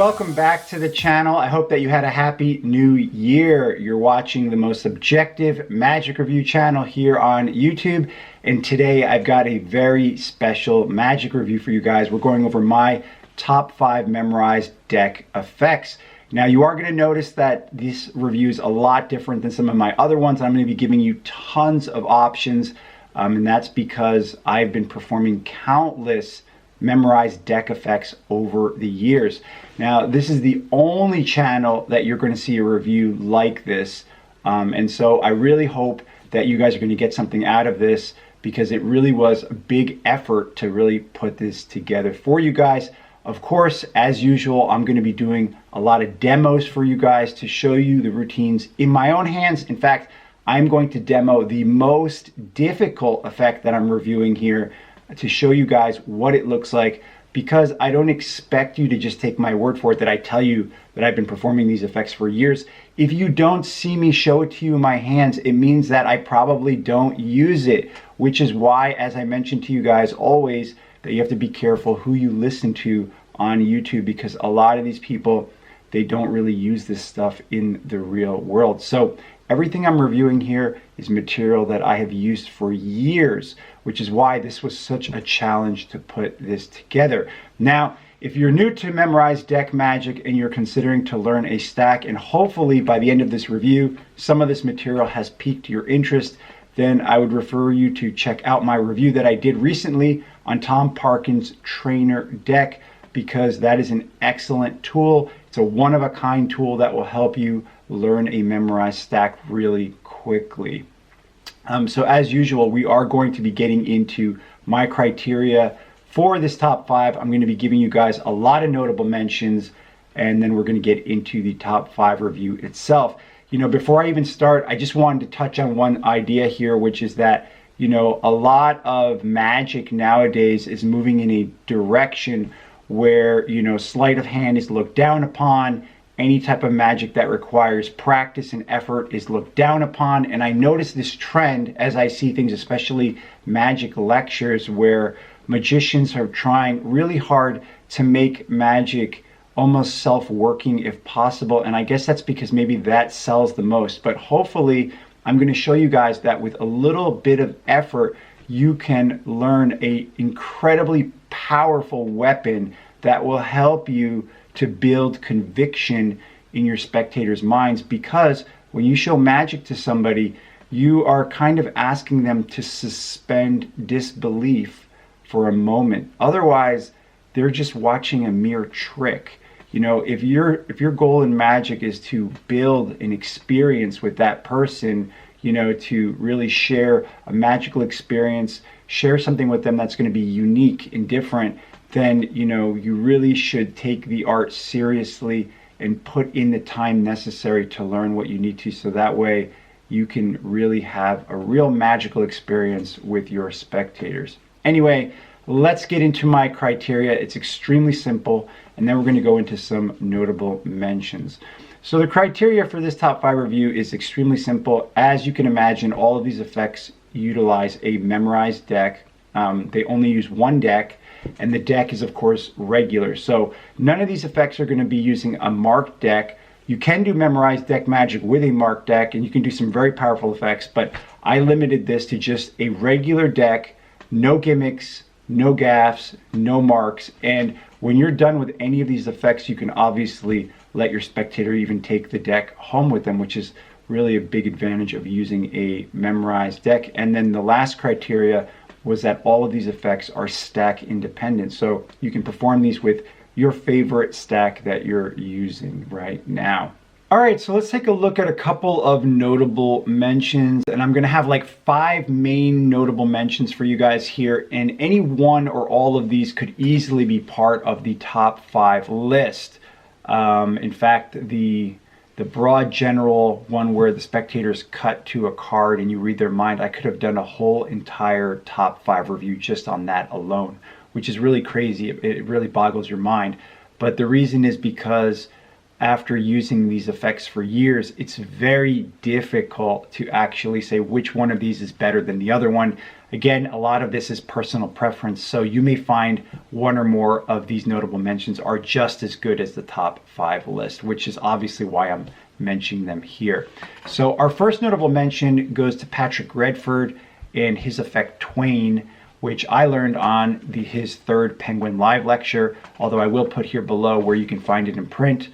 welcome back to the channel. I hope that you had a happy new year. You're watching the most objective magic review channel here on YouTube, and today I've got a very special magic review for you guys. We're going over my top 5 memorized deck effects. Now you are going to notice that this review is a lot different than some of my other ones. I'm going to be giving you tons of options, and that's because I've been performing countless memorized deck effects over the years. Now this is the only channel that you're going to see a review like this, and so I really hope that you guys are going to get something out of this, because it really was a big effort to really put this together for you guys. Of course, as usual, I'm going to be doing a lot of demos for you guys to show you the routines in my own hands. In fact, I'm going to demo the most difficult effect that I'm reviewing here to show you guys what it looks like, because I don't expect you to just take my word for it that I tell you that I've been performing these effects for years. If you don't see me show it to you in my hands, it means that I probably don't use it, which is why, as I mentioned to you guys always, that you have to be careful who you listen to on YouTube, because a lot of these people, they don't really use this stuff in the real world. So everything I'm reviewing here is material that I have used for years, which is why this was such a challenge to put this together. Now, if you're new to memorized deck magic and you're considering to learn a stack, and hopefully by the end of this review, some of this material has piqued your interest, then I would refer you to check out my review that I did recently on Tom Parkin's Trainer deck, because that is an excellent tool. It's a one-of-a-kind tool that will help you learn a memorized stack really quickly. So as usual, we are going to be getting into my criteria for this top 5. I'm going to be giving you guys a lot of notable mentions, and then we're going to get into the top 5 review itself. You know, before I even start, I just wanted to touch on one idea here, which is that, you know, a lot of magic nowadays is moving in a direction where, you know, sleight of hand is looked down upon. Any type of magic that requires practice and effort is looked down upon. And I notice this trend as I see things, especially magic lectures, where magicians are trying really hard to make magic almost self-working if possible. And I guess that's because maybe that sells the most. But hopefully I'm going to show you guys that with a little bit of effort, you can learn a incredibly powerful weapon that will help you to build conviction in your spectators' minds. Because when you show magic to somebody, you are kind of asking them to suspend disbelief for a moment. Otherwise, they're just watching a mere trick. You know, if your goal in magic is to build an experience with that person, you know, to really share a magical experience, share something with them that's going to be unique and different, then, you know, you really should take the art seriously and put in the time necessary to learn what you need to, so that way you can really have a real magical experience with your spectators. Anyway, let's get into my criteria. It's extremely simple, and then we're going to go into some notable mentions. So the criteria for this top 5 review is extremely simple. As you can imagine, all of these effects utilize a memorized deck. They only use one deck, and the deck is of course regular. So none of these effects are going to be using a marked deck. You can do memorized deck magic with a marked deck, and you can do some very powerful effects, but I limited this to just a regular deck, no gimmicks, no gaffes, no marks. And when you're done with any of these effects, you can obviously let your spectator even take the deck home with them, which is really a big advantage of using a memorized deck. And then the last criteria was that all of these effects are stack independent. So you can perform these with your favorite stack that you're using right now. All right, so let's take a look at a couple of notable mentions, and I'm gonna have like 5 main notable mentions for you guys here, and any one or all of these could easily be part of the top 5 list. In fact, the broad general one where the spectators cut to a card and you read their mind, I could have done a whole entire top 5 review just on that alone, which is really crazy. It really boggles your mind. But the reason is because after using these effects for years, it's very difficult to actually say which one of these is better than the other one. Again, a lot of this is personal preference, so you may find one or more of these notable mentions are just as good as the top 5 list, which is obviously why I'm mentioning them here. So our first notable mention goes to Patrick Redford and his effect Twain, which I learned on his 3rd Penguin Live lecture, although I will put here below where you can find it in print.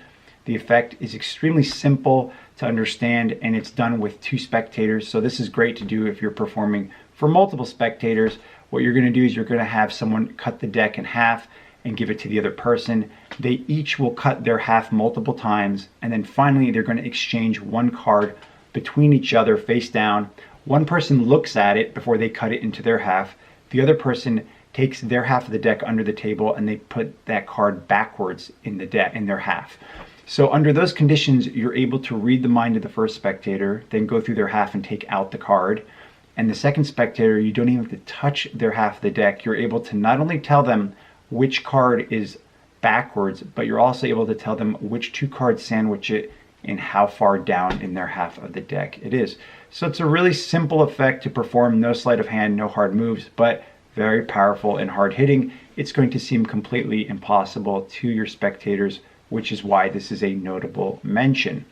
The effect is extremely simple to understand, and it's done with 2 spectators, so this is great to do if you're performing for multiple spectators. What you're going to do is you're going to have someone cut the deck in half and give it to the other person. They each will cut their half multiple times, and then finally they're going to exchange 1 card between each other face down. One person looks at it before they cut it into their half. The other person takes their half of the deck under the table and they put that card backwards in the deck, in their half. So under those conditions, you're able to read the mind of the first spectator, then go through their half and take out the card. And the second spectator, you don't even have to touch their half of the deck. You're able to not only tell them which card is backwards, but you're also able to tell them which 2 cards sandwich it and how far down in their half of the deck it is. So it's a really simple effect to perform, no sleight of hand, no hard moves, but very powerful and hard hitting. It's going to seem completely impossible to your spectators, which is why this is a notable mention.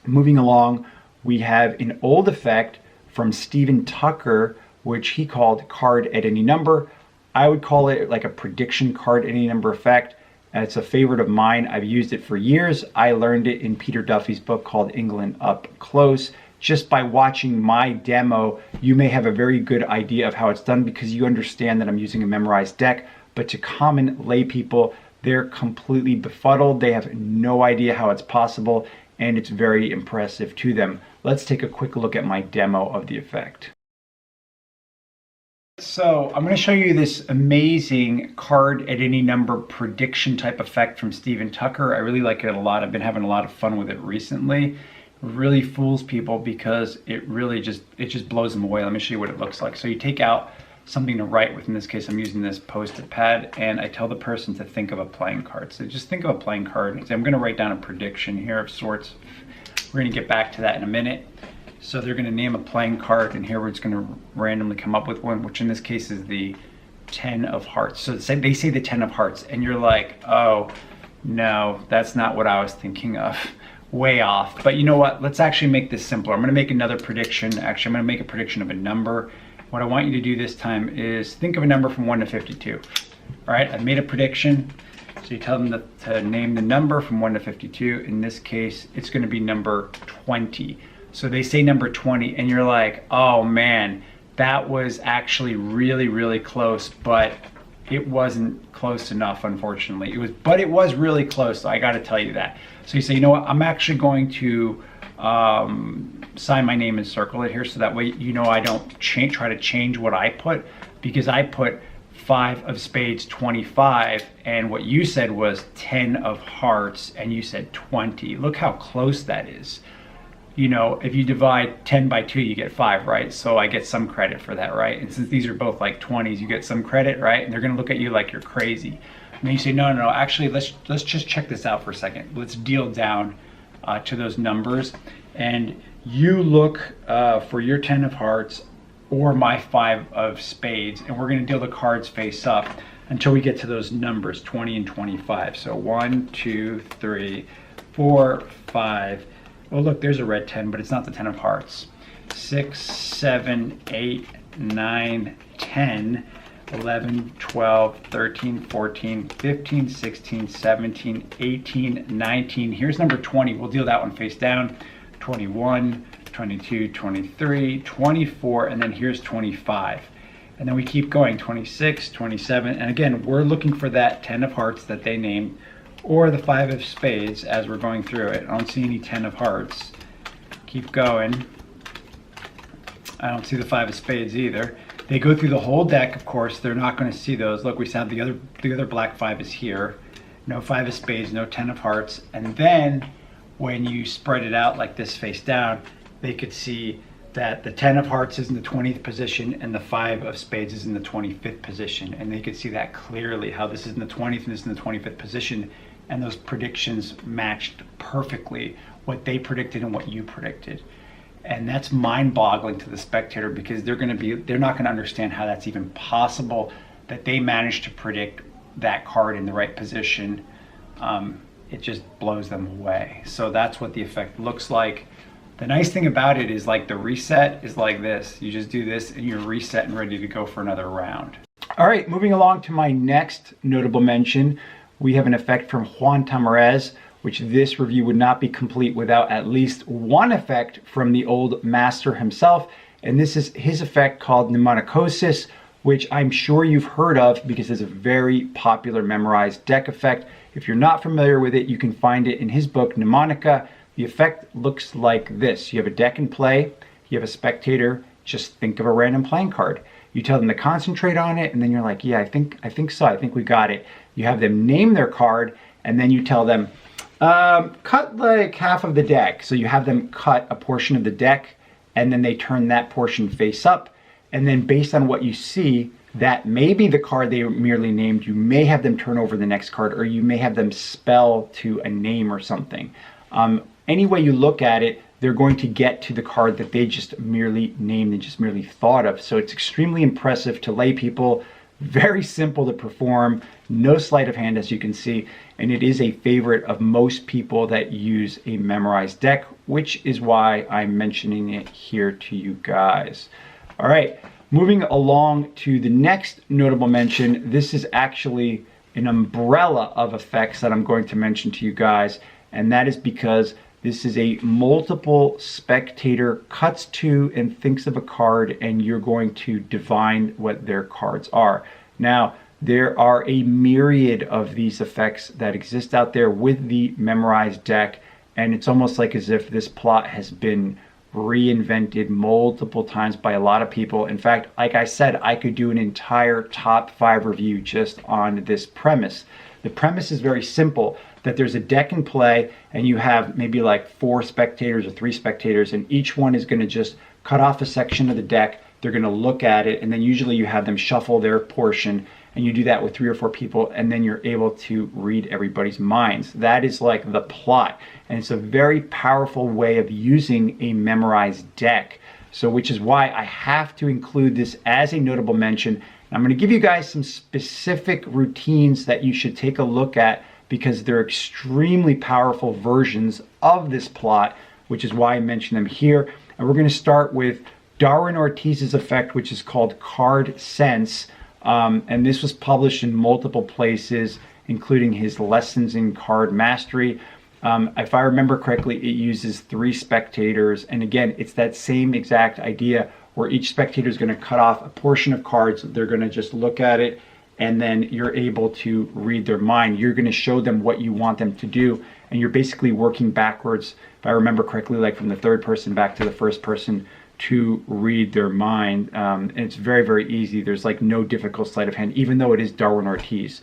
Moving along, we have an old effect from Stephen Tucker, which he called card at any number. I would call it like a prediction card at any number effect. It's a favorite of mine. I've used it for years. I learned it in Peter Duffy's book called England Up Close. Just by watching my demo, you may have a very good idea of how it's done because you understand that I'm using a memorized deck. But to common lay people, they're completely befuddled. They have no idea how it's possible, and it's very impressive to them. Let's take a quick look at my demo of the effect. So I'm going to show you this amazing card at any number prediction type effect from Stephen Tucker. I really like it a lot. I've been having a lot of fun with it recently. It really fools people because it just blows them away. Let me show you what it looks like. So you take out something to write with. In this case, I'm using this Post-it pad, and I tell the person to think of a playing card. So just think of a playing card. I'm going to write down a prediction here of sorts. We're going to get back to that in a minute. So they're going to name a playing card, and here we're just going to randomly come up with one, which in this case is the 10 of hearts. So they say the 10 of hearts, and you're like, oh, no, that's not what I was thinking of. Way off. But you know what? Let's actually make this simpler. I'm going to make another prediction. Actually, I'm going to make a prediction of a number. What I want you to do this time is think of a number from 1 to 52. All right, I've made a prediction. So you tell them to name the number from 1 to 52. In this case, it's going to be number 20. So they say number 20, and you're like, oh man, that was actually really, really close, but it wasn't close enough, unfortunately. It was really close, so I got to tell you that. So you say, you know what, I'm actually going to sign my name and circle it here, so that way you know I don't try to change what I put, because I put 5 of spades, 25, and what you said was 10 of hearts, and you said 20. Look how close that is. You know, if you divide 10 by 2, you get 5, right? So I get some credit for that, right? And since these are both like 20s, you get some credit, right? And they're gonna look at you like you're crazy. And then you say, no, actually, let's just check this out for a second. Let's deal down to those numbers. And you look for your 10 of hearts or my 5 of spades, and we're gonna deal the cards face up until we get to those numbers, 20 and 25. So 1, 2, 3, 4, 5. Oh, look, there's a red 10, but it's not the 10 of hearts. 6, 7, 8, 9, 10, 11, 12, 13, 14, 15, 16, 17, 18, 19. Here's number 20. We'll deal that one face down. 21, 22, 23, 24, and then here's 25. And then we keep going, 26, 27, and again, we're looking for that 10 of hearts that they named, or the 5 of spades as we're going through it. I don't see any 10 of hearts. Keep going. I don't see the 5 of spades either. They go through the whole deck, of course. They're not going to see those. Look, we have the other black 5 is here. No 5 of spades, no 10 of hearts. And then when you spread it out like this face down, they could see that the 10 of hearts is in the 20th position and the 5 of spades is in the 25th position. And they could see that clearly, how this is in the 20th and this is in the 25th position. and those predictions matched perfectly what they predicted and what you predicted. And that's mind-boggling to the spectator, because they're not going to understand how that's even possible, that they managed to predict that card in the right position. It just blows them away. So that's what the effect looks like. The nice thing about it is, like, the reset is like this. You just do this and you're reset and ready to go for another round. All right, moving along to my next notable mention, we have an effect from Juan Tamarez, which this review would not be complete without at least one effect from the old master himself. And this is his effect called Mnemonicosis, which I'm sure you've heard of because it's a very popular memorized deck effect. If you're not familiar with it, you can find it in his book, Mnemonica. The effect looks like this. You have a deck in play, you have a spectator, just think of a random playing card. You tell them to concentrate on it, and then you're like, yeah, I think so, I think we got it. You have them name their card, and then you tell them, cut like half of the deck. So you have them cut a portion of the deck, and then they turn that portion face up, and then based on what you see, that may be the card they merely named. You may have them turn over the next card, or you may have them spell to a name or something. Any way you look at it, they're going to get to the card that they just merely named and just merely thought of. So it's extremely impressive to lay people, very simple to perform, no sleight of hand, as you can see, and it is a favorite of most people that use a memorized deck, which is why I'm mentioning it here to you guys. All right, moving along to the next notable mention. This is actually an umbrella of effects that I'm going to mention to you guys, and that is because this is a multiple spectator cuts to and thinks of a card, and you're going to divine what their cards are. Now, there are a myriad of these effects that exist out there with the memorized deck, and it's almost like as if this plot has been reinvented multiple times by a lot of people. In fact, like I said, I could do an entire top 5 review just on this premise. The premise is very simple, that there's a deck in play and you have maybe like 4 spectators or 3 spectators, and each one is going to just cut off a section of the deck. They're going to look at it, and then usually you have them shuffle their portion, and you do that with 3 or 4 people, and then you're able to read everybody's minds. That is like the plot, and it's a very powerful way of using a memorized deck. So which is why I have to include this as a notable mention. I'm going to give you guys some specific routines that you should take a look at, because they're extremely powerful versions of this plot, which is why I mention them here. And we're going to start with Darwin Ortiz's effect, which is called Card Sense. And this was published in multiple places, including his Lessons in Card Mastery. If I remember correctly, it uses 3 spectators. And again, it's that same exact idea where each spectator is going to cut off a portion of cards. They're going to just look at it, and then you're able to read their mind. You're going to show them what you want them to do, and you're basically working backwards, if I remember correctly, like from the 3rd person back to the 1st person to read their mind. And it's very, very easy. There's like no difficult sleight of hand, even though it is Darwin Ortiz.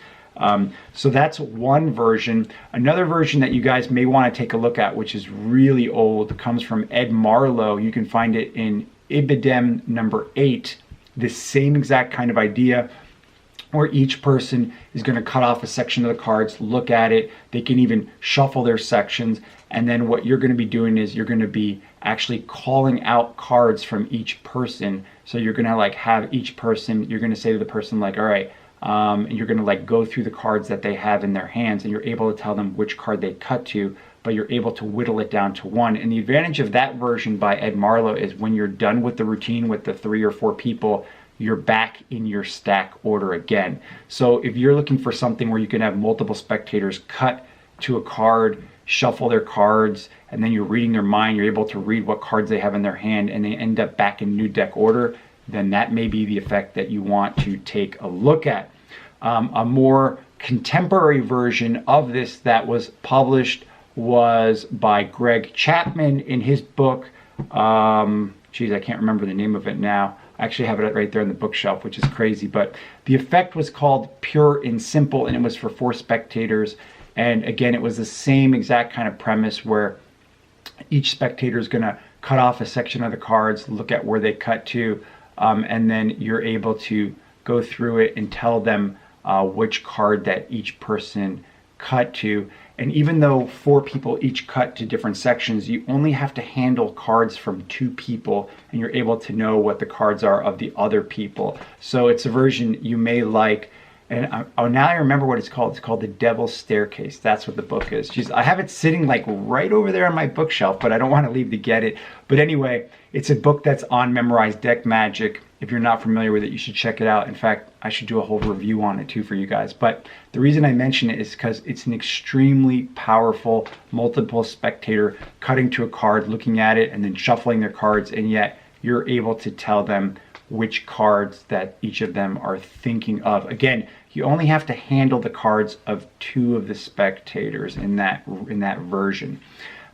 So that's one version. Another version that you guys may want to take a look at, which is really old, comes from Ed Marlowe. You can find it in Ibidem number 8. This same exact kind of idea, where each person is going to cut off a section of the cards, look at it. They can even shuffle their sections. And then what you're going to be doing is you're going to be actually calling out cards from each person. So you're going to like have each person, you're going to say to the person like, all right, and you're going to like go through the cards that they have in their hands, and you're able to tell them which card they cut to, but you're able to whittle it down to 1. And the advantage of that version by Ed Marlowe is when you're done with the routine with the 3 or 4 people, you're back in your stack order again. So if you're looking for something where you can have multiple spectators cut to a card, shuffle their cards, and then you're reading their mind, you're able to read what cards they have in their hand, and they end up back in new deck order, then that may be the effect that you want to take a look at. A more contemporary version of this that was published was by Greg Chapman in his book. Geez, I can't remember the name of it now. I actually have it right there on the bookshelf, which is crazy. But the effect was called Pure and Simple, and it was for 4 spectators. And again, it was the same exact kind of premise where each spectator is going to cut off a section of the cards, look at where they cut to, and then you're able to go through it and tell them which card that each person cut to. And even though 4 people each cut to different sections, you only have to handle cards from 2 people, and you're able to know what the cards are of the other people. So it's a version you may like. And now I remember what it's called. It's called The Devil's Staircase. That's what the book is. Jeez, I have it sitting like right over there on my bookshelf, but I don't want to leave to get it. But anyway, it's a book that's on memorized deck magic. If you're not familiar with it, you should check it out. In fact, I should do a whole review on it too for you guys. But the reason I mention it is because it's an extremely powerful multiple spectator cutting to a card, looking at it, and then shuffling their cards, and yet you're able to tell them which cards that each of them are thinking of. Again, you only have to handle the cards of 2 of the spectators in that version.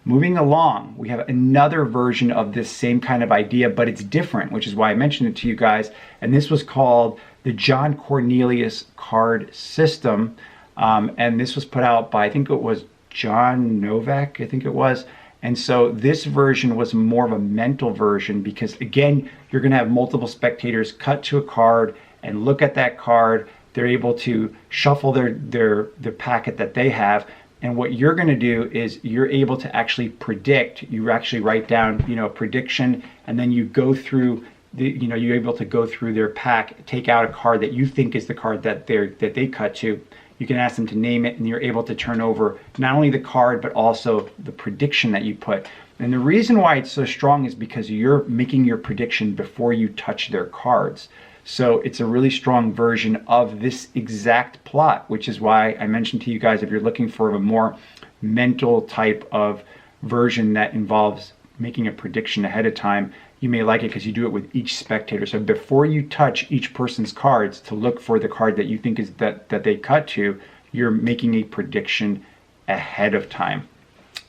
Moving along, we have another version of this same kind of idea, but it's different, which is why I mentioned it to you guys. And this was called the John Cornelius Card System. And this was put out by, I think it was John Novak, I think it was. And so this version was more of a mental version because, again, you're going to have multiple spectators cut to a card and look at that card. They're able to shuffle their packet that they have. And what you're going to do is you're able to actually predict. You actually write down, a prediction, and then you go through you're able to go through their pack, take out a card that you think is the card that they cut to. You can ask them to name it, and you're able to turn over not only the card, but also the prediction that you put. And the reason why it's so strong is because you're making your prediction before you touch their cards. So it's a really strong version of this exact plot, which is why I mentioned to you guys, if you're looking for a more mental type of version that involves making a prediction ahead of time, you may like it because you do it with each spectator. So before you touch each person's cards to look for the card that you think is that they cut to, you're making a prediction ahead of time.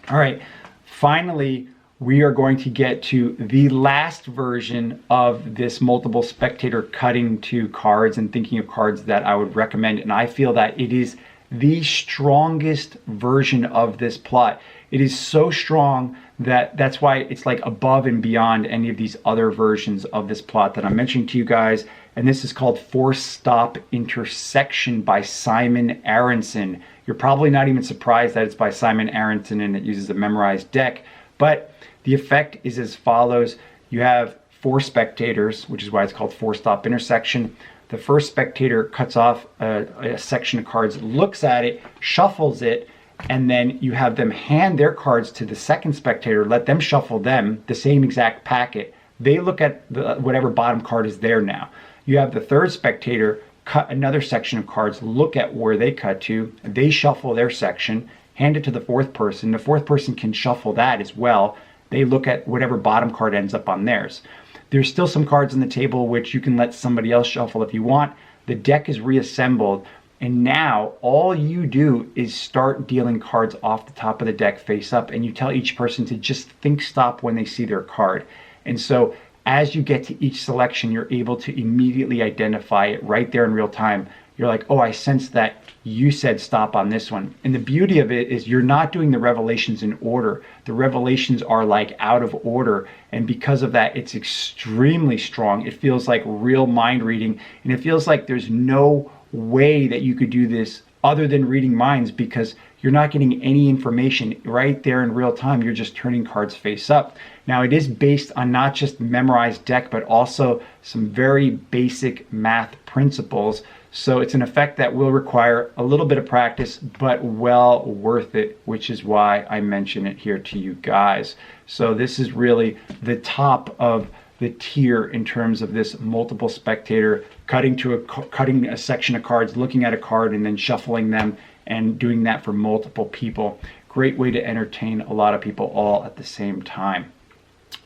All right, finally, we are going to get to the last version of this multiple spectator cutting to cards and thinking of cards that I would recommend. And I feel that it is the strongest version of this plot. It is so strong that's why it's like above and beyond any of these other versions of this plot that I'm mentioning to you guys. And this is called Force Stop Intersection by Simon Aronson. You're probably not even surprised that it's by Simon Aronson and it uses a memorized deck, but the effect is as follows. You have 4 spectators, which is why it's called Force Stop Intersection. The first spectator cuts off a section of cards, looks at it, shuffles it, and then you have them hand their cards to the second spectator, let them shuffle them, the same exact packet. They look at whatever bottom card is there now. You have the third spectator cut another section of cards, look at where they cut to, they shuffle their section, hand it to the fourth person. The fourth person can shuffle that as well. They look at whatever bottom card ends up on theirs. There's still some cards on the table which you can let somebody else shuffle if you want. The deck is reassembled, and now all you do is start dealing cards off the top of the deck face up, and you tell each person to just think stop when they see their card. And so as you get to each selection, you're able to immediately identify it right there in real time. You're like, oh, I sense that you said stop on this one. And the beauty of it is you're not doing the revelations in order. The revelations are like out of order. And because of that, it's extremely strong. It feels like real mind reading. And it feels like there's no way that you could do this other than reading minds, because you're not getting any information right there in real time. You're just turning cards face up. Now, it is based on not just memorized deck, but also some very basic math principles. So it's an effect that will require a little bit of practice, but well worth it, which is why I mention it here to you guys. So this is really the top of the tier in terms of this multiple spectator cutting a section of cards, looking at a card, and then shuffling them, and doing that for multiple people. Great way to entertain a lot of people all at the same time.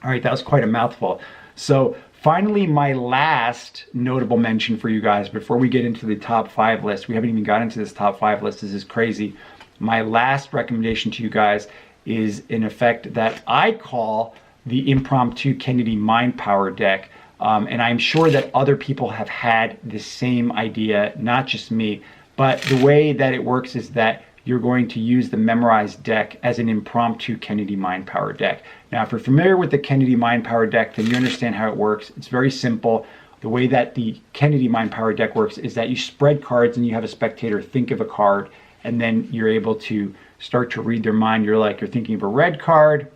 All right, that was quite a mouthful. So finally, my last notable mention for you guys before we get into the top 5 list. We haven't even got into this top 5 list. This is crazy. My last recommendation to you guys is an effect that I call the Impromptu Kennedy Mind Power deck. And I'm sure that other people have had the same idea, not just me. But the way that it works is that you're going to use the memorized deck as an impromptu Kennedy Mind Power deck. Now, if you're familiar with the Kennedy Mind Power deck, then you understand how it works. It's very simple. The way that the Kennedy Mind Power deck works is that you spread cards and you have a spectator think of a card, and then you're able to start to read their mind. You're thinking of a red card,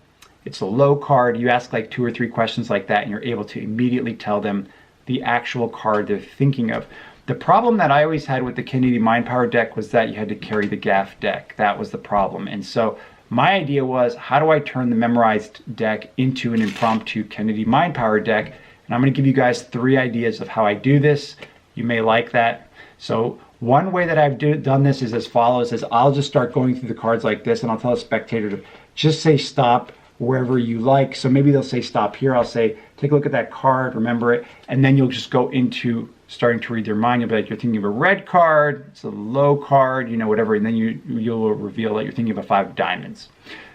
it's a low card. You ask like 2 or 3 questions like that, and you're able to immediately tell them the actual card they're thinking of. The problem that I always had with the Kennedy Mind Power deck was that you had to carry the gaff deck. That was the problem. And so my idea was, how do I turn the memorized deck into an impromptu Kennedy Mind Power deck? And I'm going to give you guys 3 ideas of how I do this. You may like that. So one way that I've done this is as follows: is I'll just start going through the cards like this, and I'll tell a spectator to just say stop wherever you like. So maybe they'll say stop here. I'll say, take a look at that card, remember it. And then you'll just go into starting to read their mind. You'll be like, you're thinking of a red card, it's a low card, you know, whatever. And then you'll reveal that you're thinking of a 5 of diamonds.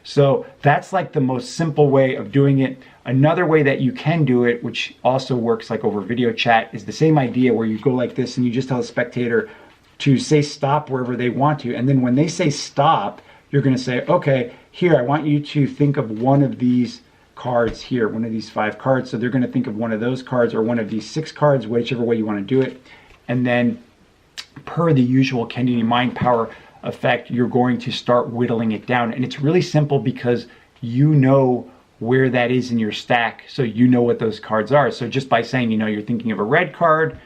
So that's like the most simple way of doing it. Another way that you can do it, which also works like over video chat, is the same idea where you go like this and you just tell the spectator to say stop wherever they want to. And then when they say stop, you're going to say, okay, here, I want you to think of one of these cards here, one of these 5 cards. So they're going to think of one of those cards or one of these 6 cards, whichever way you want to do it. And then per the usual Kennedy Mind Power effect, you're going to start whittling it down. And it's really simple because you know where that is in your stack. So you know what those cards are. So just by saying, you know, you're thinking of a red card,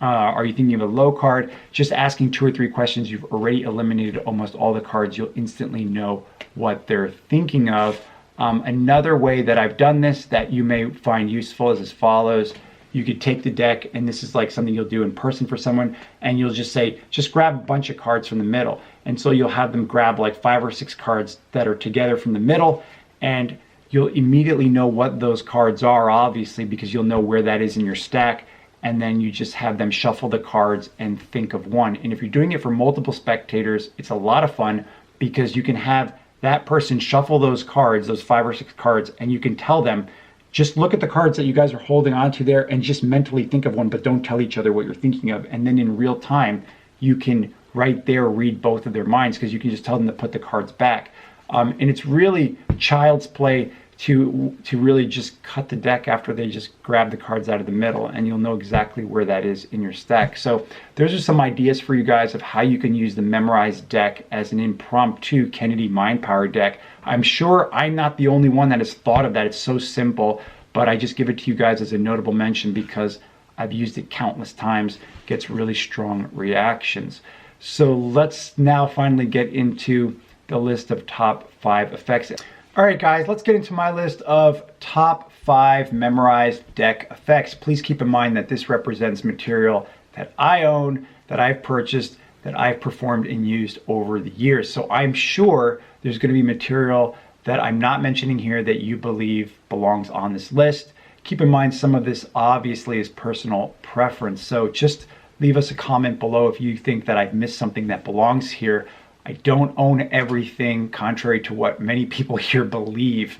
are you thinking of a low card? Just asking 2 or 3 questions, you've already eliminated almost all the cards. You'll instantly know what they're thinking of. Another way that I've done this that you may find useful is as follows. You could take the deck, and this is like something you'll do in person for someone, and you'll just say, just grab a bunch of cards from the middle. And so you'll have them grab like 5 or 6 cards that are together from the middle, and you'll immediately know what those cards are, obviously, because you'll know where that is in your stack. And then you just have them shuffle the cards and think of one. And if you're doing it for multiple spectators, it's a lot of fun because you can have that person shuffle those cards, those 5 or 6 cards, and you can tell them, just look at the cards that you guys are holding onto there and just mentally think of one, but don't tell each other what you're thinking of. And then in real time, you can right there read both of their minds because you can just tell them to put the cards back. And it's really child's play to really just cut the deck after they just grab the cards out of the middle, and you'll know exactly where that is in your stack. So those are some ideas for you guys of how you can use the memorized deck as an impromptu Kennedy Mind Power deck. I'm sure I'm not the only one that has thought of that. It's so simple, but I just give it to you guys as a notable mention because I've used it countless times. It gets really strong reactions. So let's now finally get into the list of top 5 effects. All right, guys, let's get into my list of top 5 memorized deck effects. Please keep in mind that this represents material that I own, that I've purchased, that I've performed and used over the years. So I'm sure there's going to be material that I'm not mentioning here that you believe belongs on this list. Keep in mind some of this obviously is personal preference. So just leave us a comment below if you think that I've missed something that belongs here. I don't own everything, contrary to what many people here believe.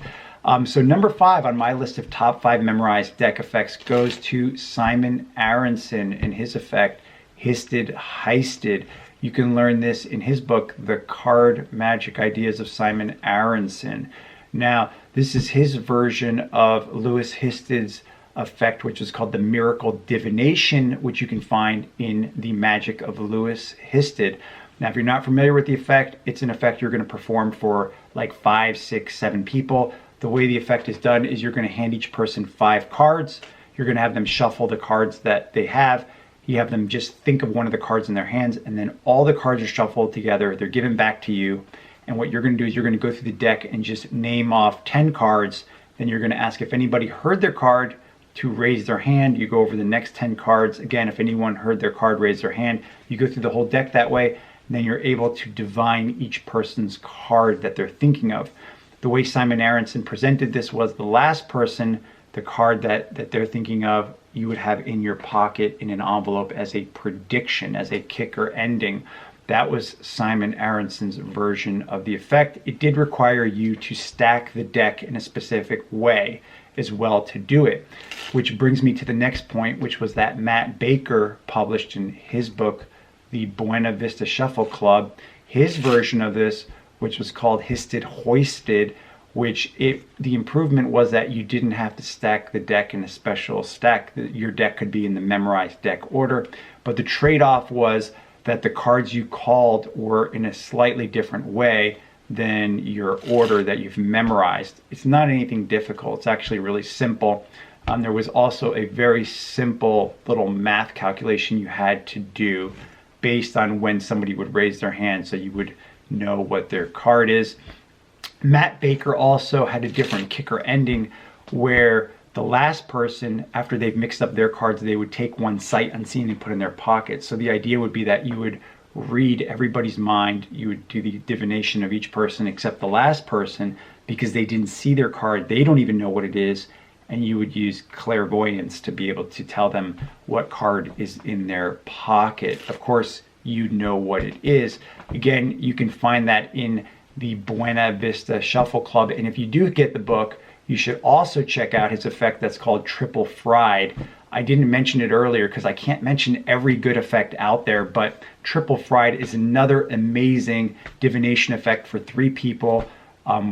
So number 5 on my list of top 5 memorized deck effects goes to Simon Aronson and his effect, Histed Heisted. You can learn this in his book, The Card Magic Ideas of Simon Aronson. Now, this is his version of Lewis Histed's effect, which is called the Miracle Divination, which you can find in The Magic of Lewis Histed. Now, if you're not familiar with the effect, it's an effect you're going to perform for like 5, 6, 7 people. The way the effect is done is you're going to hand each person 5 cards. You're going to have them shuffle the cards that they have. You have them just think of one of the cards in their hands, and then all the cards are shuffled together. They're given back to you. And what you're going to do is you're going to go through the deck and just name off 10 cards. Then you're going to ask if anybody heard their card to raise their hand. You go over the next 10 cards. Again, if anyone heard their card, raise their hand. You go through the whole deck that way. And then you're able to divine each person's card that they're thinking of. The way Simon Aronson presented this was the last person, the card that they're thinking of, you would have in your pocket in an envelope as a prediction, as a kicker ending. That was Simon Aronson's version of the effect. It did require you to stack the deck in a specific way as well to do it. Which brings me to the next point, which was that Matt Baker published in his book, The Buena Vista Shuffle Club, his version of this, which was called Histed Hoisted, which the improvement was that you didn't have to stack the deck in a special stack. Your deck could be in the memorized deck order, but the trade-off was that the cards you called were in a slightly different way than your order that you've memorized. It's not anything difficult. It's actually really simple. There was also a very simple little math calculation you had to do based on when somebody would raise their hand, so you would know what their card is. Matt Baker also had a different kicker ending where the last person, after they've mixed up their cards, they would take one sight unseen and put in their pocket. So the idea would be that you would read everybody's mind. You would do the divination of each person except the last person, because they didn't see their card. They don't even know what it is. And you would use clairvoyance to be able to tell them what card is in their pocket. Of course, you know what it is. Again, you can find that in the Buena Vista Shuffle Club. And if you do get the book, you should also check out his effect that's called Triple Fried. I didn't mention it earlier because I can't mention every good effect out there, but Triple Fried is another amazing divination effect for 3 people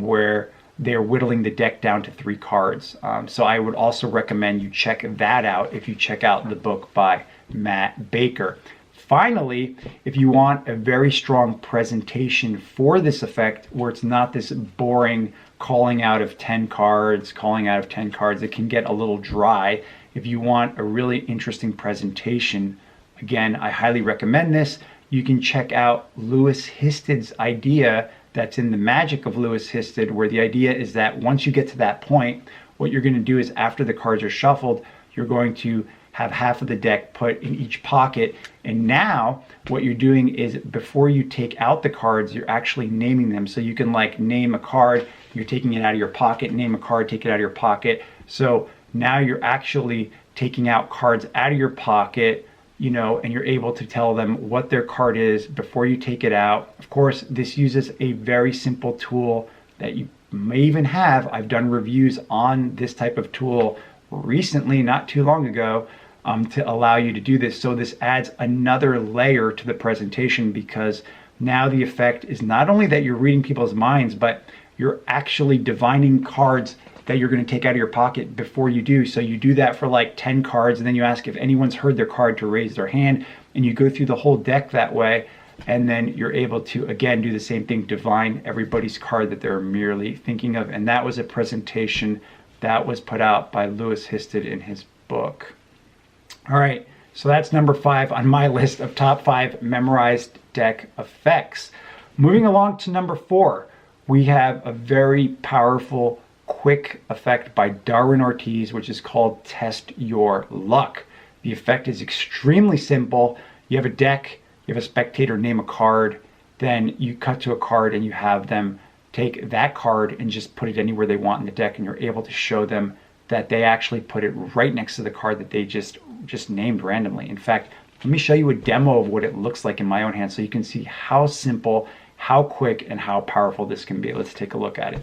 where they're whittling the deck down to 3 cards. So I would also recommend you check that out if you check out the book by Matt Baker. Finally, if you want a very strong presentation for this effect where it's not this boring calling out of 10 cards, it can get a little dry. If you want a really interesting presentation, again, I highly recommend this. You can check out Lewis Histed's idea that's in The Magic of Lewis Histed, where the idea is that once you get to that point, what you're going to do is after the cards are shuffled, you're going to have half of the deck put in each pocket. And now what you're doing is before you take out the cards, you're actually naming them. So you can like name a card, you're taking it out of your pocket, name a card, take it out of your pocket. So now you're actually taking out cards out of your pocket, you know, and you're able to tell them what their card is before you take it out. Of course, this uses a very simple tool that you may even have. I've done reviews on this type of tool recently, not too long ago, to allow you to do this. So this adds another layer to the presentation, because now the effect is not only that you're reading people's minds, but you're actually divining cards that you're going to take out of your pocket before you do. So you do that for like 10 cards, and then you ask if anyone's heard their card to raise their hand, and you go through the whole deck that way. And then you're able to, again, do the same thing, divine everybody's card that they're merely thinking of. And that was a presentation that was put out by Lewis Histed in his book. All right, so that's number 5 on my list of top 5 memorized deck effects. Moving along to number 4, we have a very powerful, quick effect by Darwin Ortiz, which is called Test Your Luck. The effect is extremely simple. You have a deck, you have a spectator name a card, then you cut to a card and you have them take that card and just put it anywhere they want in the deck, and you're able to show them that they actually put it right next to the card that they just named randomly. In fact, let me show you a demo of what it looks like in my own hand so you can see how simple, how quick, and how powerful this can be. Let's take a look at it.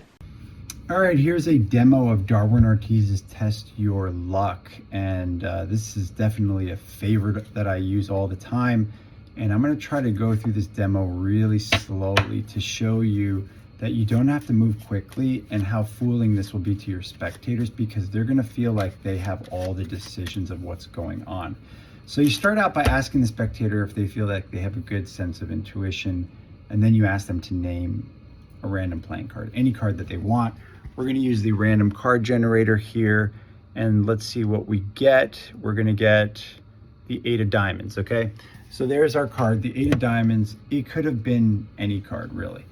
All right, here's a demo of Darwin Ortiz's Test Your Luck. And this is definitely a favorite that I use all the time. And I'm going to try to go through this demo really slowly to show you that you don't have to move quickly, and how fooling this will be to your spectators, because they're going to feel like they have all the decisions of what's going on. So you start out by asking the spectator if they feel like they have a good sense of intuition, and then you ask them to name a random playing card, any card that they want. We're going to use the random card generator here, and let's see what we get. We're going to get the 8 of diamonds, okay? So there's our card, the 8 of diamonds. It could have been any card, really.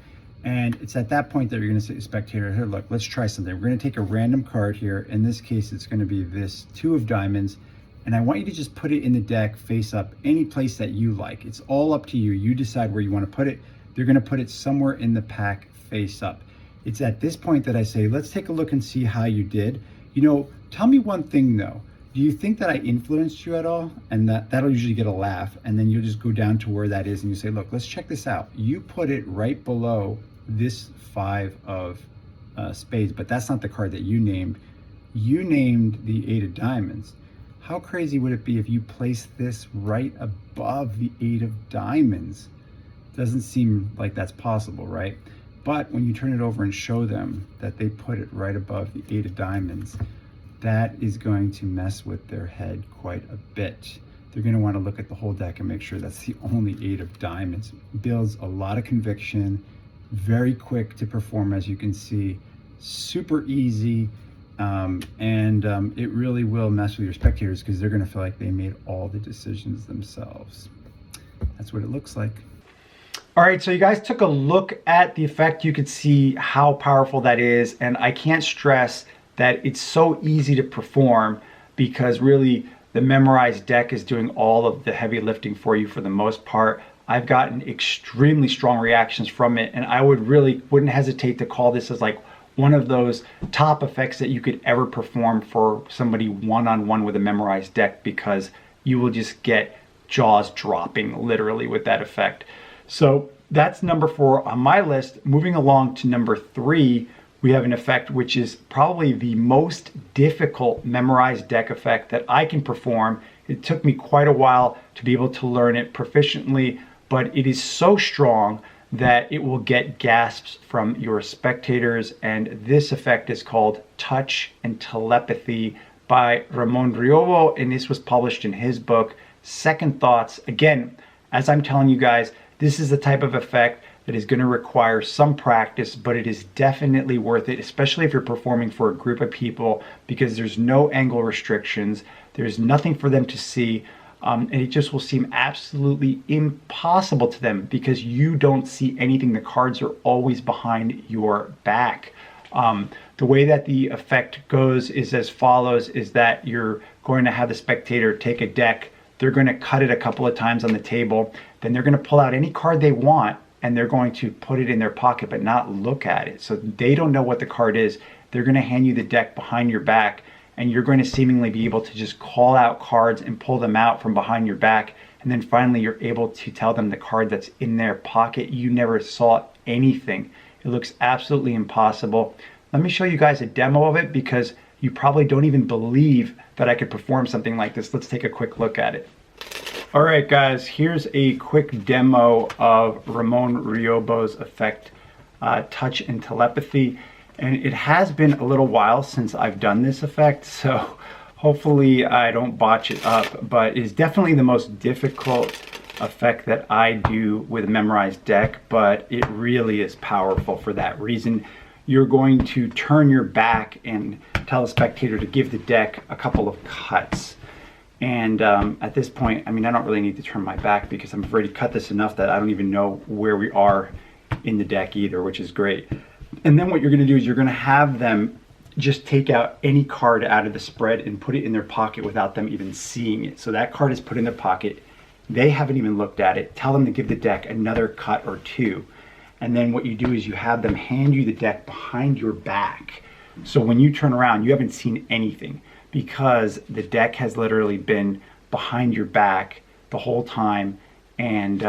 And it's at that point that you're going to say to the spectator, here, look, let's try something. We're going to take a random card here. In this case, it's going to be this 2 of diamonds. And I want you to just put it in the deck face up, any place that you like. It's all up to you. You decide where you want to put it. They're going to put it somewhere in the pack face up. It's at this point that I say, let's take a look and see how you did. You know, tell me one thing though. Do you think that I influenced you at all? And that'll usually get a laugh. And then you'll just go down to where that is and you say, look, let's check this out. You put it right below this 5 of spades, but that's not the card that you named. You named the 8 of diamonds. How crazy would it be if you placed this right above the 8 of diamonds? Doesn't seem like that's possible, right? But when you turn it over and show them that they put it right above the 8 of diamonds, that is going to mess with their head quite a bit. they're going to want to look at the whole deck and make sure that's the only 8 of diamonds. Builds a lot of conviction, very quick to perform, as you can see, super easy, and it really will mess with your spectators because they're going to feel like they made all the decisions themselves. That's what it looks like. All right, so you guys took a look at the effect. You could see how powerful that is, and I can't stress that it's so easy to perform because really the memorized deck is doing all of the heavy lifting for you for the most part. I've gotten extremely strong reactions from it, and I wouldn't hesitate to call this as like one of those top effects that you could ever perform for somebody one-on-one with a memorized deck, because you will just get jaws dropping literally with that effect. So that's number 4 on my list. Moving along to number 3, we have an effect which is probably the most difficult memorized deck effect that I can perform. It took me quite a while to be able to learn it proficiently, but it is so strong that it will get gasps from your spectators. And this effect is called Touch and Telepathy by Ramon Riobo, and this was published in his book, Second Thoughts. Again, as I'm telling you guys, this is the type of effect that is going to require some practice, but it is definitely worth it, especially if you're performing for a group of people, because there's no angle restrictions. There's nothing for them to see, and it just will seem absolutely impossible to them because you don't see anything. The cards are always behind your back. The way that the effect goes is as follows, is that you're going to have the spectator take a deck. They're going to cut it a couple of times on the table. Then they're going to pull out any card they want, and they're going to put it in their pocket but not look at it. So they don't know what the card is. They're going to hand you the deck behind your back, and you're going to seemingly be able to just call out cards and pull them out from behind your back. And then finally, you're able to tell them the card that's in their pocket. You never saw anything. It looks absolutely impossible. Let me show you guys a demo of it because you probably don't even believe that I could perform something like this. Let's take a quick look at it. All right, guys, here's a quick demo of Ramon Riobo's effect, Touch and Telepathy. And it has been a little while since I've done this effect, so hopefully I don't botch it up, but it's definitely the most difficult effect that I do with a memorized deck, but it really is powerful for that reason. You're going to turn your back and tell the spectator to give the deck a couple of cuts. And at this point, I mean, I don't really need to turn my back because I've already cut this enough that I don't even know where we are in the deck either, which is great. And then what you're going to do is you're going to have them just take out any card out of the spread and put it in their pocket without them even seeing it. So that card is put in their pocket. They haven't even looked at it. Tell them to give the deck another cut or 2. And then what you do is you have them hand you the deck behind your back. So when you turn around, you haven't seen anything because the deck has literally been behind your back the whole time, and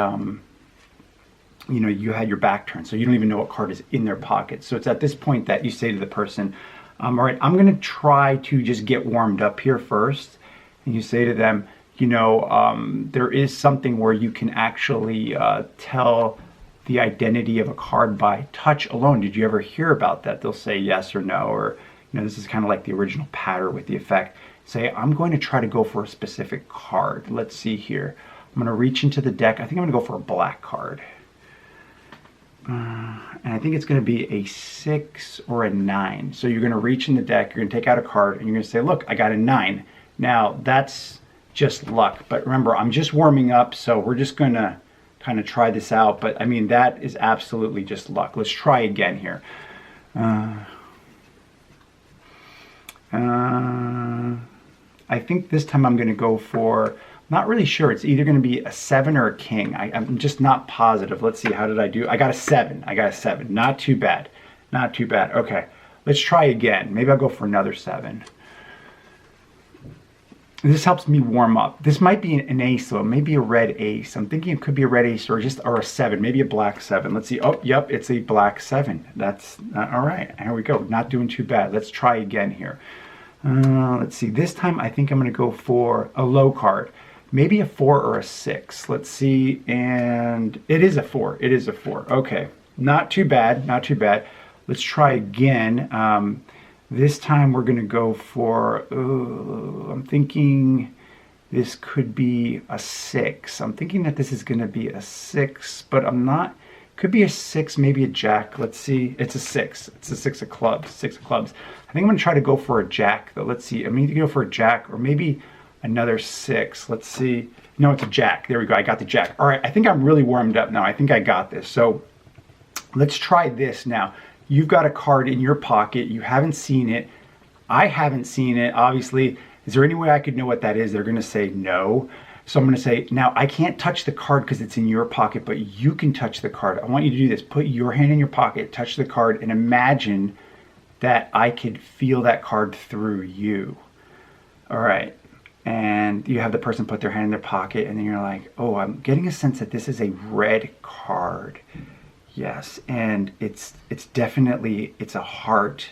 you know, you had your back turned, so you don't even know what card is in their pocket. So it's at this point that you say to the person, all right, I'm going to try to just get warmed up here first. And you say to them, you know, there is something where you can actually tell the identity of a card by touch alone. Did you ever hear about that? They'll say yes or no, or, you know, this is kind of like the original pattern with the effect. Say, I'm going to try to go for a specific card. Let's see here. I'm going to reach into the deck. I think I'm going to go for a black card. And I think it's going to be a 6 or a 9. So you're going to reach in the deck, you're going to take out a card, and you're going to say, look, I got a 9. Now, that's just luck. But remember, I'm just warming up, so we're just going to kind of try this out. But, I mean, that is absolutely just luck. Let's try again here. I think this time I'm going to go for, not really sure. It's either going to be a 7 or a king. I'm just not positive. Let's see. How did I do? I got a 7. I got a 7. Not too bad. Not too bad. Okay. Let's try again. Maybe I'll go for another 7. This helps me warm up. This might be an ace, though. Maybe a red ace. I'm thinking it could be a red ace or a 7. Maybe a black 7. Let's see. Oh, yep. It's a black 7. That's all right. Here we go. Not doing too bad. Let's try again here. Let's see. This time I think I'm going to go for a low card. Maybe a 4 or a 6. Let's see. And it is a 4. It is a 4. Okay. Not too bad. Not too bad. Let's try again. This time we're going to go for, I'm thinking This could be a 6. I'm thinking that this is going to be a 6, but I'm not. Could be a 6, maybe a jack. Let's see. It's a 6. It's a 6 of clubs. 6 of clubs. I think I'm going to try to go for a jack, though. Let's see. I'm going to go for a jack or maybe another 6. Let's see. No, it's a jack. There we go. I got the jack. All right. I think I'm really warmed up now. I think I got this. So let's try this now. You've got a card in your pocket. You haven't seen it. I haven't seen it. Obviously, is there any way I could know what that is? They're going to say no. So I'm going to say, now I can't touch the card because it's in your pocket, but you can touch the card. I want you to do this. Put your hand in your pocket, touch the card, and imagine that I could feel that card through you. All right. And you have the person put their hand in their pocket, and then you're like, oh, I'm getting a sense that this is a red card. Yes. And it's definitely, it's a heart,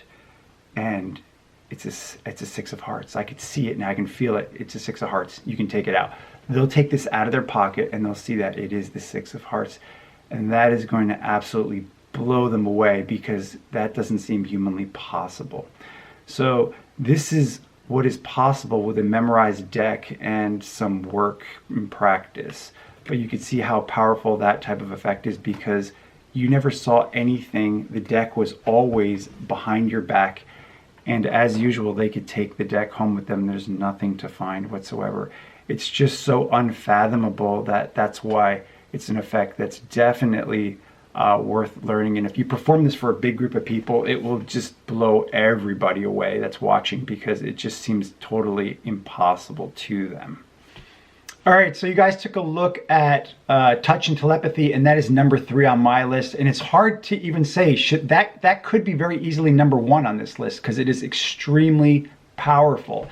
and it's a 6 of hearts. I could see it now. I can feel it. It's a 6 of hearts. You can take it out. They'll take this out of their pocket and they'll see that it is the 6 of hearts. And that is going to absolutely blow them away because that doesn't seem humanly possible. So this is what is possible with a memorized deck and some work and practice. But you can see how powerful that type of effect is because you never saw anything. The deck was always behind your back. And as usual, they could take the deck home with them. There's nothing to find whatsoever. It's just so unfathomable that's why it's an effect that's definitely worth learning. And if you perform this for a big group of people, it will just blow everybody away that's watching because it just seems totally impossible to them. All right, so you guys took a look at touch and telepathy, and that is number 3 on my list. And it's hard to even say, that could be very easily number 1 on this list because it is extremely powerful.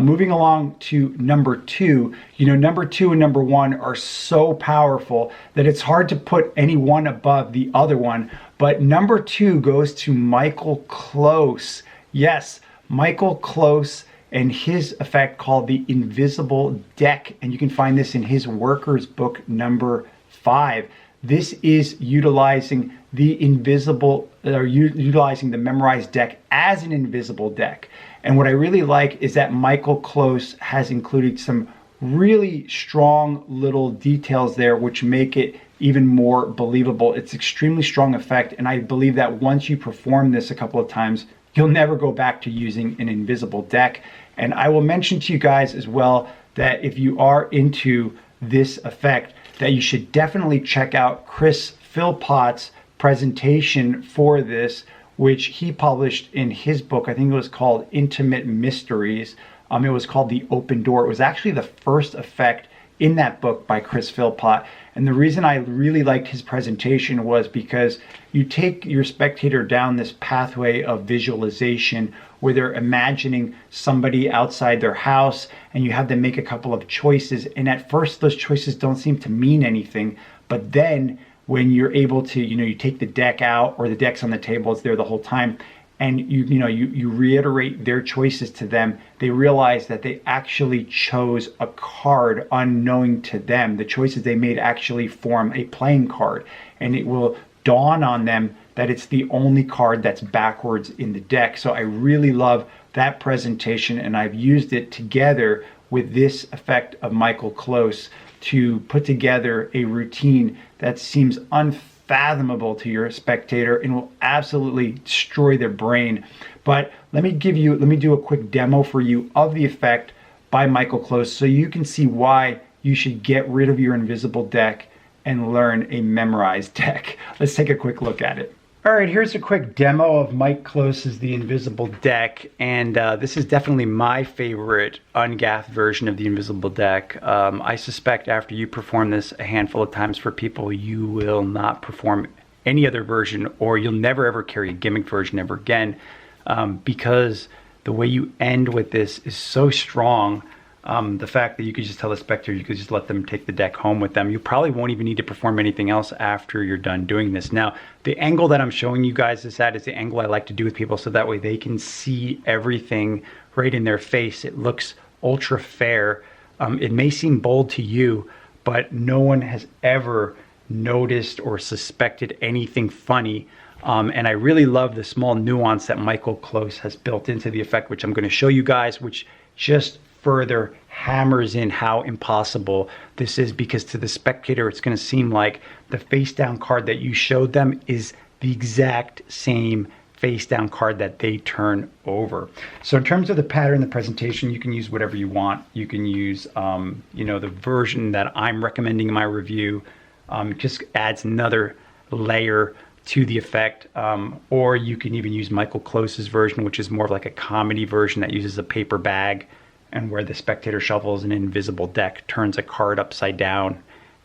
Moving along to number 2, number 2 and number 1 are so powerful that it's hard to put any one above the other one. But number 2 goes to Michael Close. Yes, Michael Close and his effect called the Invisible Deck. And you can find this in his Workers book number 5. This is utilizing the utilizing the memorized deck as an invisible deck. And what I really like is that Michael Close has included some really strong little details there which make it even more believable. It's extremely strong effect, and I believe that once you perform this a couple of times, you'll never go back to using an invisible deck. And I will mention to you guys as well that if you are into this effect, that you should definitely check out Chris Philpott's presentation for this, which he published in his book. I think it was called Intimate Mysteries. It was called The Open Door. It was actually the first effect in that book by Chris Philpott. And the reason I really liked his presentation was because you take your spectator down this pathway of visualization where they're imagining somebody outside their house and you have them make a couple of choices. And at first those choices don't seem to mean anything, but then when you're able to, you take the deck out, or the deck's on the table, it's there the whole time, and you reiterate their choices to them, they realize that they actually chose a card unknowing to them. The choices they made actually form a playing card, and it will dawn on them that it's the only card that's backwards in the deck. So I really love that presentation, and I've used it together with this effect of Michael Close to put together a routine that seems unfathomable to your spectator and will absolutely destroy their brain. But let me do a quick demo for you of the effect by Michael Close so you can see why you should get rid of your invisible deck and learn a memorized deck. Let's take a quick look at it. All right, here's a quick demo of Mike Close's The Invisible Deck, and this is definitely my favorite ungaffed version of The Invisible Deck. I suspect after you perform this a handful of times for people, you will not perform any other version, or you'll never ever carry a gimmick version ever again, because the way you end with this is so strong. The fact that you could just tell the spectator, you could just let them take the deck home with them. You probably won't even need to perform anything else after you're done doing this. Now, the angle that I'm showing you guys this at is the angle I like to do with people so that way they can see everything right in their face. It looks ultra fair. It may seem bold to you, but no one has ever noticed or suspected anything funny. And I really love the small nuance that Michael Close has built into the effect, which I'm going to show you guys, which just further hammers in how impossible this is, because to the spectator it's going to seem like the face down card that you showed them is the exact same face down card that they turn over. So in terms of the pattern, the presentation, you can use whatever you want. You can use the version that I'm recommending in my review. It just adds another layer to the effect, or you can even use Michael Close's version, which is more of like a comedy version that uses a paper bag, and where the spectator shuffles an invisible deck, turns a card upside down,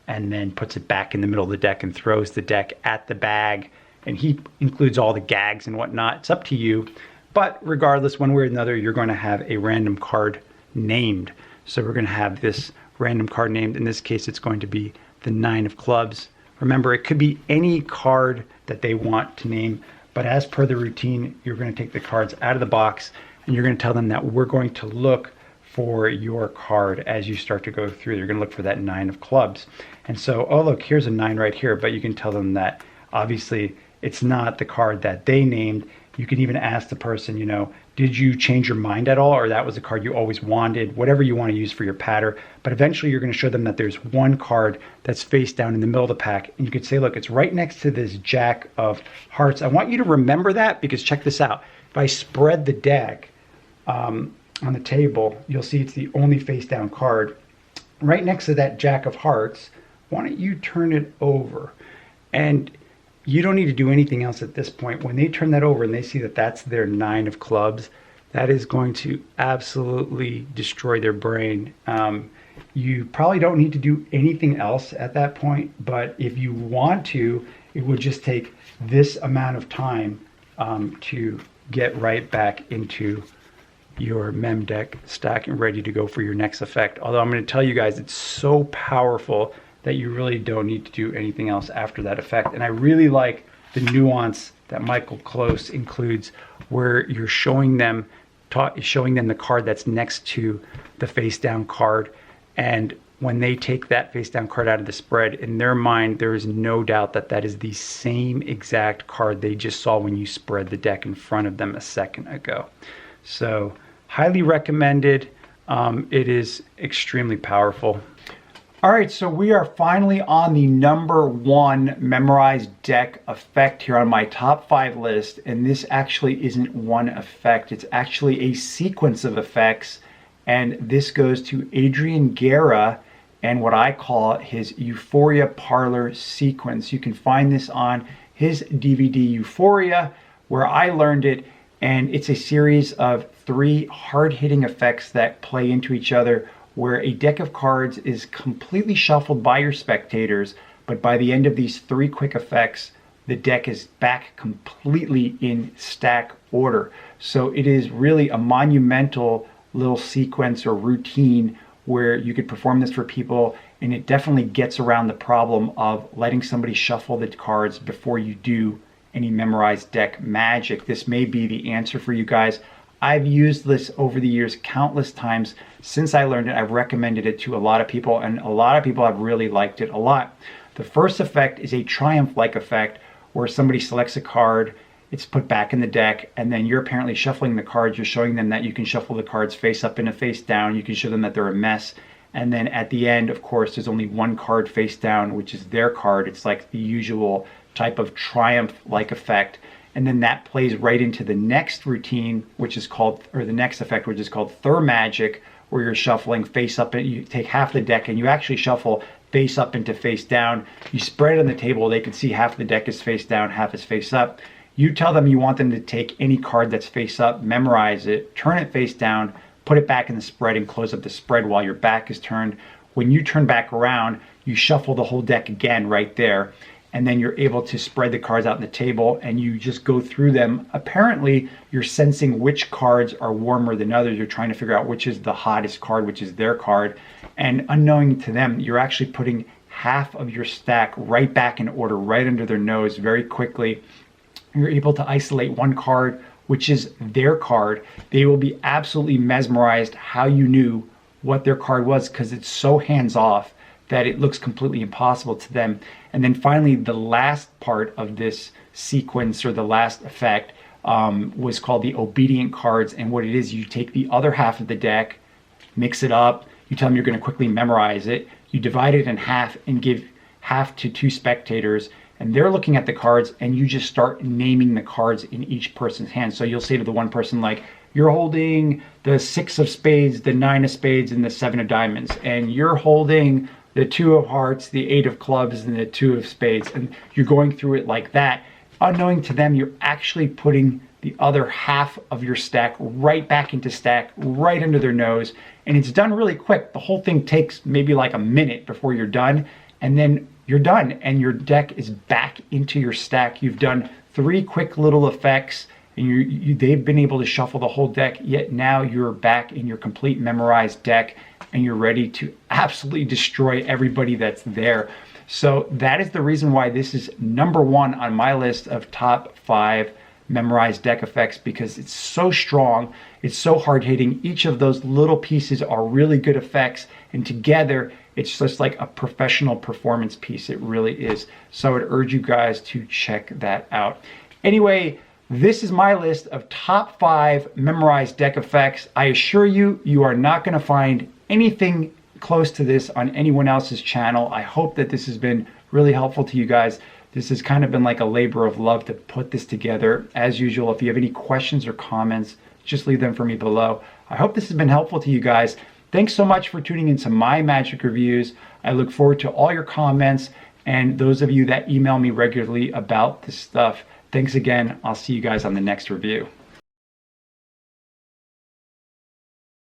and then puts it back in the middle of the deck and throws the deck at the bag. And he includes all the gags and whatnot. It's up to you. But regardless, one way or another, you're going to have a random card named. So we're going to have this random card named. In this case, it's going to be the 9 of clubs. Remember, it could be any card that they want to name. But as per the routine, you're going to take the cards out of the box and you're going to tell them that we're going to look for your card as you start to go through. You're going to look for that 9 of clubs. And so, oh, look, here's a 9 right here. But you can tell them that obviously it's not the card that they named. You can even ask the person, did you change your mind at all? Or that was a card you always wanted, whatever you want to use for your patter. But eventually you're going to show them that there's one card that's face down in the middle of the pack. And you could say, look, it's right next to this Jack of Hearts. I want you to remember that, because check this out. If I spread the deck on the table, you'll see it's the only face down card. Right next to that Jack of Hearts, why don't you turn it over? And you don't need to do anything else at this point. When they turn that over and they see that that's their 9 of clubs, that is going to absolutely destroy their brain. You probably don't need to do anything else at that point, but if you want to, it would just take this amount of time to get right back into your mem deck stack and ready to go for your next effect. Although I'm going to tell you guys, it's so powerful that you really don't need to do anything else after that effect. And I really like the nuance that Michael Close includes, where you're showing them the card that's next to the face down card. And when they take that face down card out of the spread, in their mind, there is no doubt that that is the same exact card they just saw when you spread the deck in front of them a second ago. So highly recommended. It is extremely powerful. All right, so we are finally on the #1 memorized deck effect here on my top 5 list. And this actually isn't one effect. It's actually a sequence of effects. And this goes to Adrian Guerra and what I call his Euphoria Parlor sequence. You can find this on his DVD Euphoria, where I learned it. And it's a series of 3 hard-hitting effects that play into each other, where a deck of cards is completely shuffled by your spectators, but by the end of these 3 quick effects, the deck is back completely in stack order. So it is really a monumental little sequence or routine where you could perform this for people, and it definitely gets around the problem of letting somebody shuffle the cards before you do any memorized deck magic. This may be the answer for you guys. I've used this over the years countless times since I learned it. I've recommended it to a lot of people, and a lot of people have really liked it a lot. The first effect is a triumph-like effect, where somebody selects a card, it's put back in the deck, and then you're apparently shuffling the cards. You're showing them that you can shuffle the cards face up and face down. You can show them that they're a mess. And then at the end, of course, there's only one card face down, which is their card. It's like the usual type of triumph-like effect. And then that plays right into the next routine, which is called, or the next effect, which is called Thur Magic, where you're shuffling face up, and you take half the deck and you actually shuffle face up into face down. You spread it on the table. They can see half the deck is face down, half is face up. You tell them you want them to take any card that's face up, memorize it, turn it face down, put it back in the spread, and close up the spread while your back is turned. When you turn back around, you shuffle the whole deck again right there. And then you're able to spread the cards out on the table, and you just go through them. Apparently, you're sensing which cards are warmer than others. You're trying to figure out which is the hottest card, which is their card. And unknowing to them, you're actually putting half of your stack right back in order, right under their nose very quickly. You're able to isolate one card, which is their card. They will be absolutely mesmerized how you knew what their card was, because it's so hands-off that it looks completely impossible to them. And then finally, the last part of this sequence, or the last effect, was called the obedient cards. And what it is, you take the other half of the deck, mix it up, You tell them you're going to quickly memorize it. You divide it in half and give half to 2 spectators, and they're looking at the cards, and you just start naming the cards in each person's hand. So you'll say to the one person, like, you're holding the 6 of spades, the 9 of spades, and the 7 of diamonds, and you're holding the 2 of hearts, the 8 of clubs, and the 2 of spades, and you're going through it like that. Unknowing to them, you're actually putting the other half of your stack right back into stack, right under their nose, and it's done really quick. The whole thing takes maybe like a minute before you're done, and then you're done, and your deck is back into your stack. You've done 3 quick little effects, and they've been able to shuffle the whole deck, yet now you're back in your complete memorized deck, and you're ready to absolutely destroy everybody that's there. So that is the reason why this is number 1 on my list of top 5 memorized deck effects, because it's so strong, it's so hard hitting. Each of those little pieces are really good effects, and together it's just like a professional performance piece. It really is. So I would urge you guys to check that out. Anyway, this is my list of top 5 memorized deck effects. I assure you, you are not going to find anything close to this on anyone else's channel. I hope that this has been really helpful to you guys. This has kind of been like a labor of love to put this together. As usual, if you have any questions or comments, just leave them for me below. I hope this has been helpful to you guys. Thanks so much for tuning into my magic reviews. I look forward to all your comments and those of you that email me regularly about this stuff. Thanks again. I'll see you guys on the next review.